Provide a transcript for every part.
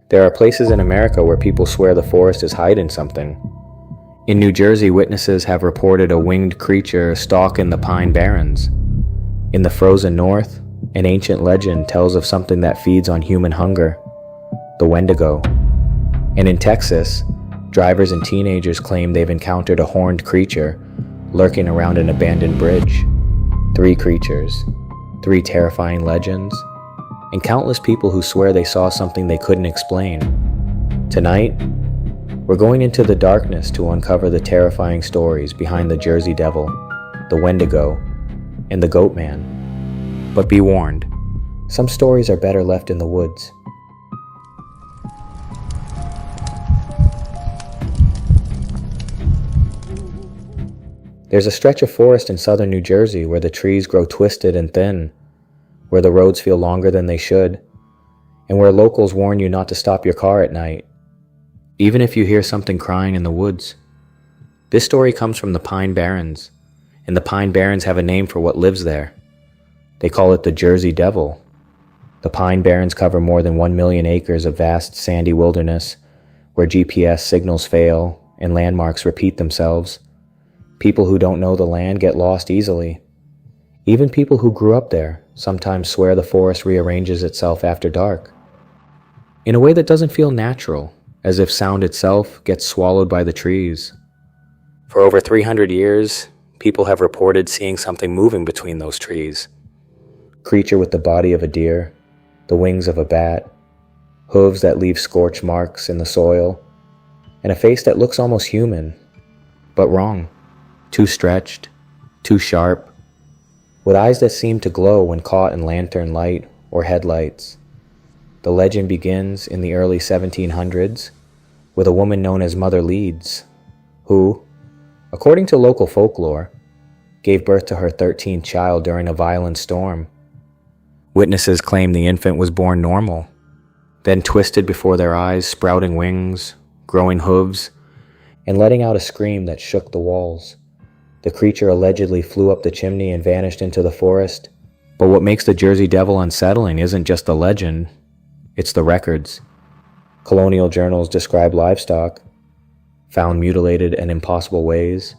There are places in America where people swear the forest is hiding something. In New Jersey, witnesses have reported a winged creature stalking the Pine Barrens. In the frozen north, an ancient legend tells of something that feeds on human hunger, the Wendigo. And in Texas, drivers and teenagers claim they've encountered a horned creature lurking around an abandoned bridge. 3 creatures, 3 terrifying legends, and countless people who swear they saw something they couldn't explain. Tonight, we're going into the darkness to uncover the terrifying stories behind the Jesrsey Devil, the Wendigo, and the Goat Man. But be warned, some stories are better left in the woods. There's a stretch of forest in southern New Jersey where the trees grow twisted and thin, where the roads feel longer than they should, and where locals warn you not to stop your car at night, even if you hear something crying in the woods. This story comes from the Pine Barrens, and the Pine Barrens have a name for what lives there. They call it the Jesrsey Devil. The Pine Barrens cover more than 1 million acres of vast sandy wilderness, where GPS signals fail and landmarks repeat themselves. People who don't know the land get lost easily. Even people who grew up there sometimes swear the forest rearranges itself after dark, in a way that doesn't feel natural, as if sound itself gets swallowed by the trees. For over 300 years, people have reported seeing something moving between those trees. Creature with the body of a deer, the wings of a bat, hooves that leave scorch marks in the soil, and a face that looks almost human, but wrong. Too stretched, too sharp, with eyes that seem to glow when caught in lantern light or headlights. The legend begins in the early 1700s with a woman known as Mother Leeds, who, according to local folklore, gave birth to her 13th child during a violent storm. Witnesses claim the infant was born normal, then twisted before their eyes, sprouting wings, growing hooves, and letting out a scream that shook the walls. The creature allegedly flew up the chimney and vanished into the forest. But what makes the Jesrsey Devil unsettling isn't just the legend, it's the records. Colonial journals describe livestock, found mutilated in impossible ways,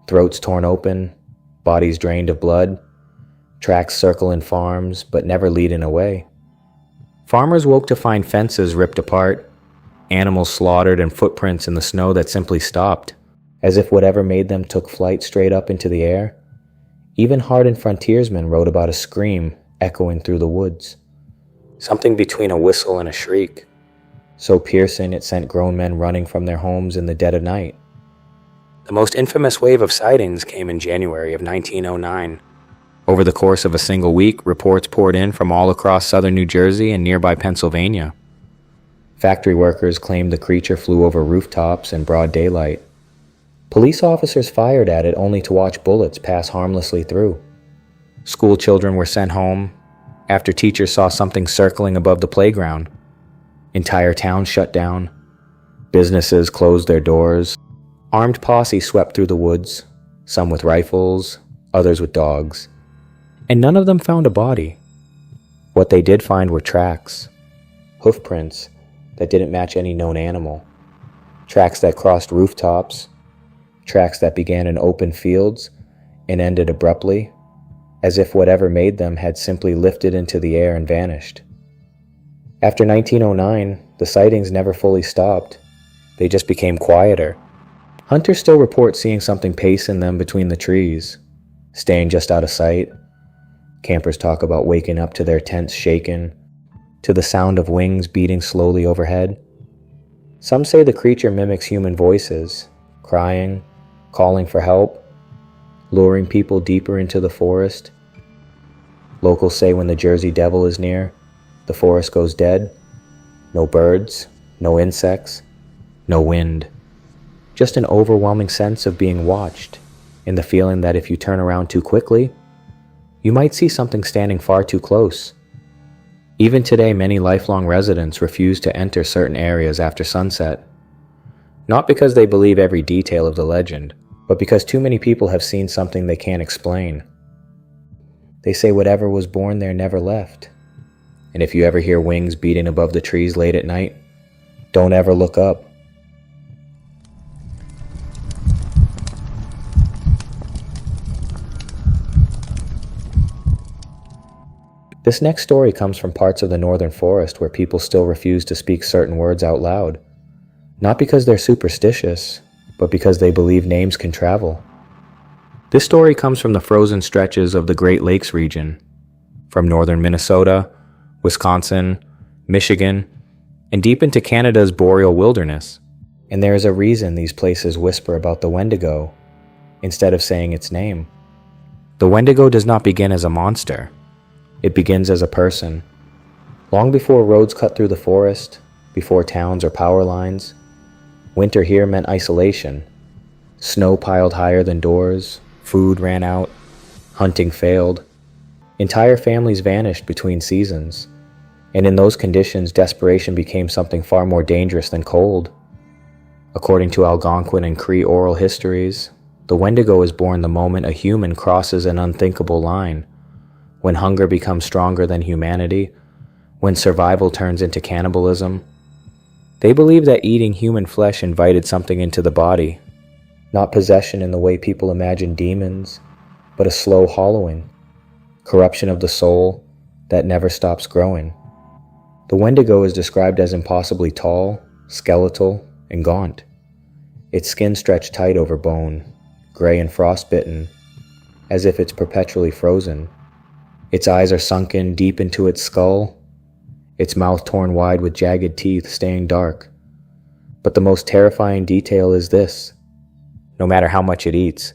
throats torn open, bodies drained of blood, tracks circling farms but never leading away. Farmers woke to find fences ripped apart, animals slaughtered, and footprints in the snow that simply stopped, as if whatever made them took flight straight up into the air. Even hardened frontiersmen wrote about a scream echoing through the woods, something between a whistle and a shriek, so piercing it sent grown men running from their homes in the dead of night. The most infamous wave of sightings came in January of 1909. Over the course of a single week, reports poured in from all across southern New Jersey and nearby Pennsylvania. Factory workers claimed the creature flew over rooftops in broad daylight. Police officers fired at it only to watch bullets pass harmlessly through. School children were sent home after teachers saw something circling above the playground. Entire towns shut down. Businesses closed their doors. Armed posse swept through the woods, some with rifles, others with dogs. And none of them found a body. What they did find were tracks, hoof prints that didn't match any known animal, tracks that crossed rooftops, tracks that began in open fields and ended abruptly, as if whatever made them had simply lifted into the air and vanished. After 1909, the sightings never fully stopped. They just became quieter. Hunters still report seeing something pacing them between the trees, staying just out of sight. Campers talk about waking up to their tents shaken, to the sound of wings beating slowly overhead. Some say the creature mimics human voices, crying, calling for help, luring people deeper into the forest. Locals say when the Jesrsey Devil is near, the forest goes dead. No birds, no insects, no wind. Just an overwhelming sense of being watched, and the feeling that if you turn around too quickly, you might see something standing far too close. Even today, many lifelong residents refuse to enter certain areas after sunset. Not because they believe every detail of the legend, but because too many people have seen something they can't explain. They say whatever was born there never left. And if you ever hear wings beating above the trees late at night, Don't ever look up. This next story comes from parts of the northern forest where people still refuse to speak certain words out loud. Not because they're superstitious, but because they believe names can travel. This story comes from the frozen stretches of the Great Lakes region, from northern Minnesota, Wisconsin, Michigan, and deep into Canada's boreal wilderness. And there is a reason these places whisper about the Wendigo, instead of saying its name. The Wendigo does not begin as a monster. It begins as a person. Long before roads cut through the forest, before towns or power lines, winter here meant isolation. Snow piled higher than doors, food ran out, hunting failed. Entire families vanished between seasons, and in those conditions desperation became something far more dangerous than cold. According to Algonquin and Cree oral histories, the Wendigo is born the moment a human crosses an unthinkable line, when hunger becomes stronger than humanity, when survival turns into cannibalism. They believe that eating human flesh invited something into the body, not possession in the way people imagine demons, but a slow hollowing, corruption of the soul that never stops growing. The Wendigo is described as impossibly tall, skeletal, and gaunt. Its skin stretched tight over bone, gray and frostbitten, as if it's perpetually frozen. Its eyes are sunken deep into its skull, its mouth torn wide with jagged teeth staying dark. But the most terrifying detail is this: no matter how much it eats,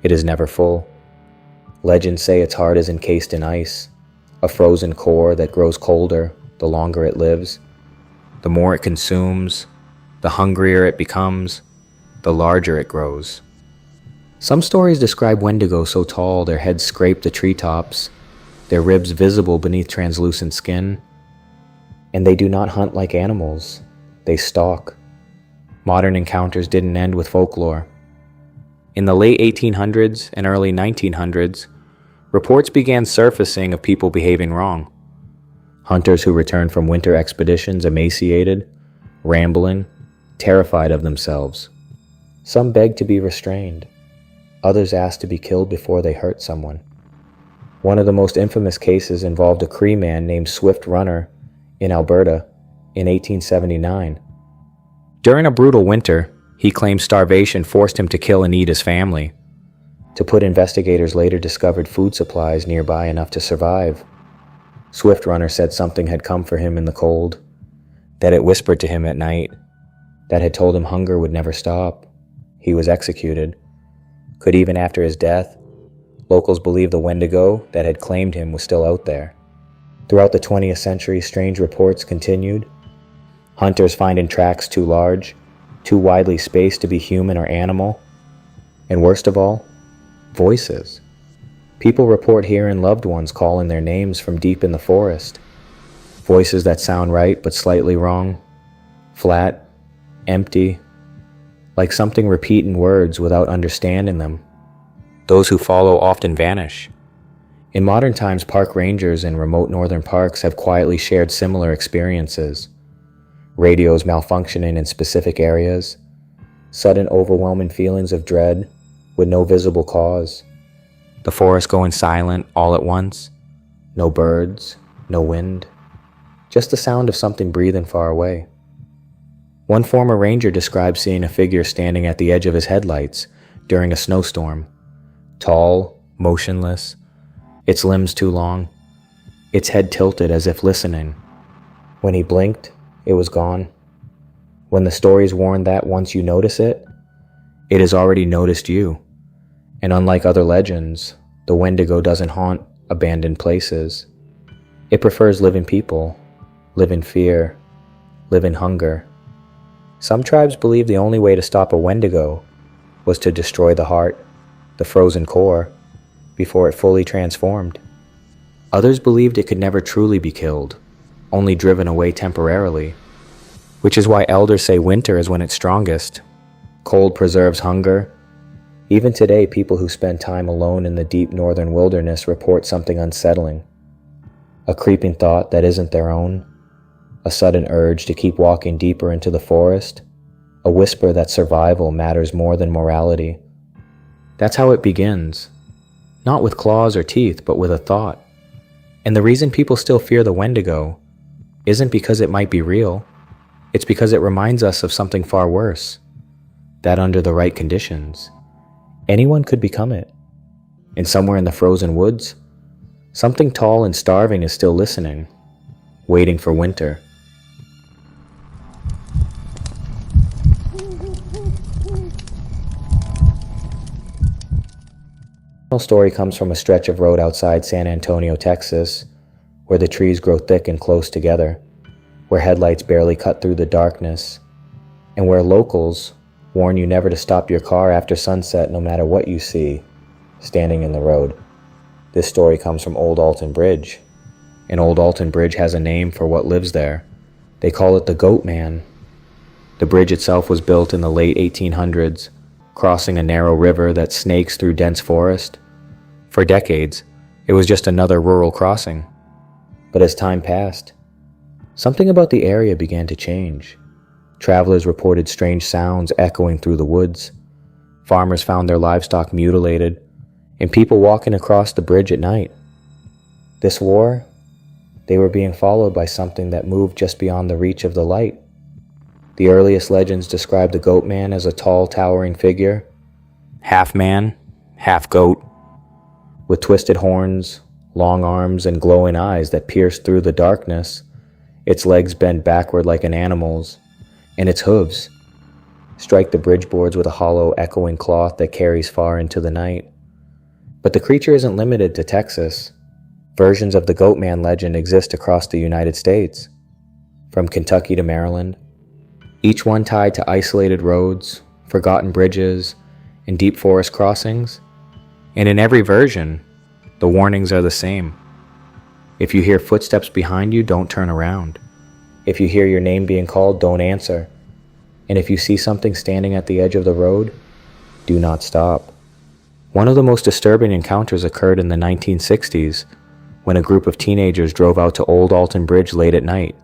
it is never full. Legends say its heart is encased in ice, a frozen core that grows colder the longer it lives. The more it consumes, the hungrier it becomes, the larger it grows. Some stories describe Wendigo so tall their heads scrape the treetops, their ribs visible beneath translucent skin. And they do not hunt like animals, they stalk. Modern encounters didn't end with folklore. In the late 1800s and early 1900s, reports began surfacing of people behaving wrong. Hunters who returned from winter expeditions emaciated, rambling, terrified of themselves. Some begged to be restrained. Others asked to be killed before they hurt someone. One of the most infamous cases involved a Cree man named Swift Runner in Alberta in 1879. During a brutal winter, he claimed starvation forced him to kill and eat his family. To put investigators later discovered food supplies nearby enough to survive. Swift Runner said something had come for him in the cold, that it whispered to him at night, that had told him hunger would never stop. He was executed. Could even after his death, locals believed the Wendigo that had claimed him was still out there. Throughout the 20th century, strange reports continued. Hunters finding tracks too large, too widely spaced to be human or animal. And worst of all, voices. People report hearing loved ones calling their names from deep in the forest. Voices that sound right but slightly wrong. Flat, empty, like something repeating words without understanding them. Those who follow often vanish. In modern times, park rangers in remote northern parks have quietly shared similar experiences. Radios malfunctioning in specific areas, sudden overwhelming feelings of dread with no visible cause. The forest going silent all at once. No birds, no wind, just the sound of something breathing far away. One former ranger described seeing a figure standing at the edge of his headlights during a snowstorm. Tall, motionless, its limbs too long, its head tilted as if listening. When he blinked, it was gone. When the stories warn that once you notice it, it has already noticed you. And unlike other legends, the Wendigo doesn't haunt abandoned places. It prefers living people, live in fear, live in hunger. Some tribes believe the only way to stop a Wendigo was to destroy the heart, the frozen core, before it fully transformed. Others believed it could never truly be killed, only driven away temporarily, which is why elders say winter is when it's strongest. Cold preserves hunger. Even today, people who spend time alone in the deep northern wilderness report something unsettling. A creeping thought that isn't their own, a sudden urge to keep walking deeper into the forest, a whisper that survival matters more than morality. That's how it begins, not with claws or teeth, but with a thought. And the reason people still fear the Wendigo isn't because it might be real, it's because it reminds us of something far worse, that under the right conditions, anyone could become it. And somewhere in the frozen woods, something tall and starving is still listening, waiting for winter. The story comes from a stretch of road outside San Antonio, Texas, where the trees grow thick and close together, where headlights barely cut through the darkness, and where locals warn you never to stop your car after sunset no matter what you see standing in the road. This story comes from Old Alton Bridge, and Old Alton Bridge has a name for what lives there. They call it the Goat Man. The bridge itself was built in the late 1800s, crossing a narrow river that snakes through dense forest. For decades, it was just another rural crossing. But as time passed, something about the area began to change. Travelers reported strange sounds echoing through the woods. Farmers found their livestock mutilated, and people walking across the bridge at night. This war, they were being followed by something that moved just beyond the reach of the light. The earliest legends describe the Goat Man as a tall, towering figure, half man, half goat, with twisted horns, long arms, and glowing eyes that pierced through the darkness. Its legs bend backward like an animal's, and its hooves strike the bridge boards with a hollow, echoing cloth that carries far into the night. But the creature isn't limited to Texas. Versions of the Goat Man legend exist across the United States, from Kentucky to Maryland, each one tied to isolated roads, forgotten bridges, and deep forest crossings. And in every version, the warnings are the same. If you hear footsteps behind you, don't turn around. If you hear your name being called, don't answer. And if you see something standing at the edge of the road, do not stop. One of the most disturbing encounters occurred in the 1960s, when a group of teenagers drove out to Old Alton Bridge late at night,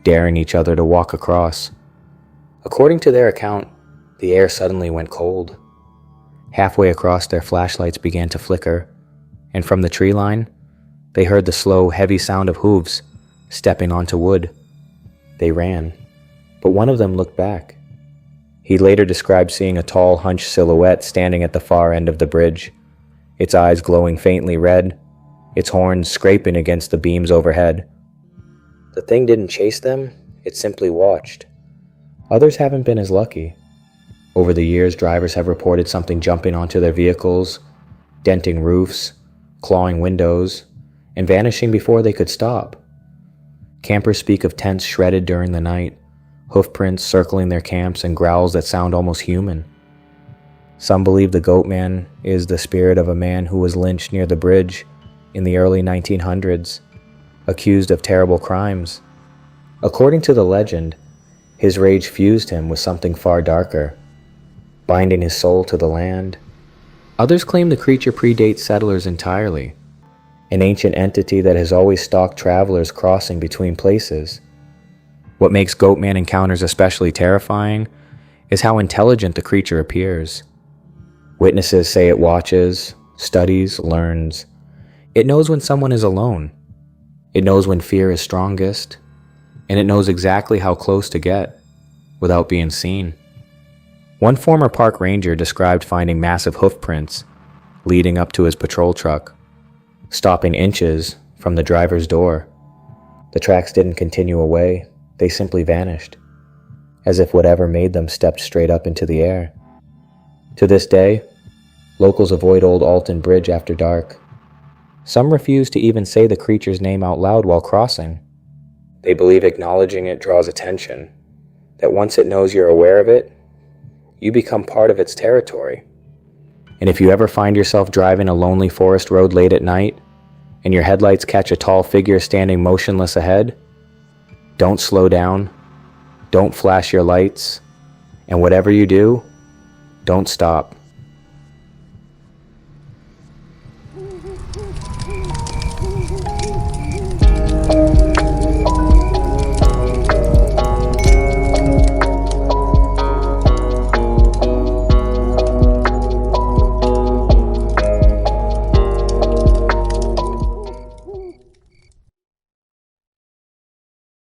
daring each other to walk across. According to their account, the air suddenly went cold. Halfway across, their flashlights began to flicker, and from the tree line, they heard the slow, heavy sound of hooves stepping onto wood. They ran, but one of them looked back. He later described seeing a tall, hunched silhouette standing at the far end of the bridge, its eyes glowing faintly red, its horns scraping against the beams overhead. The thing didn't chase them, it simply watched. Others haven't been as lucky. Over the years, drivers have reported something jumping onto their vehicles, denting roofs, clawing windows, and vanishing before they could stop. Campers speak of tents shredded during the night, hoofprints circling their camps, and growls that sound almost human. Some believe the Goat Man is the spirit of a man who was lynched near the bridge in the early 1900s, accused of terrible crimes. According to the legend, his rage fused him with something far darker, binding his soul to the land. Others claim the creature predates settlers entirely, an ancient entity that has always stalked travelers crossing between places. What makes Goat Man encounters especially terrifying is how intelligent the creature appears. Witnesses say it watches, studies, learns. It knows when someone is alone. It knows when fear is strongest, and it knows exactly how close to get without being seen. One former park ranger described finding massive hoof prints leading up to his patrol truck, stopping inches from the driver's door. The tracks didn't continue away, they simply vanished, as if whatever made them stepped straight up into the air. To this day, locals avoid Old Alton Bridge after dark. Some refuse to even say the creature's name out loud while crossing. They believe acknowledging it draws attention, that once it knows you're aware of it, you become part of its territory. And if you ever find yourself driving a lonely forest road late at night, and your headlights catch a tall figure standing motionless ahead, don't slow down, don't flash your lights, and whatever you do, don't stop.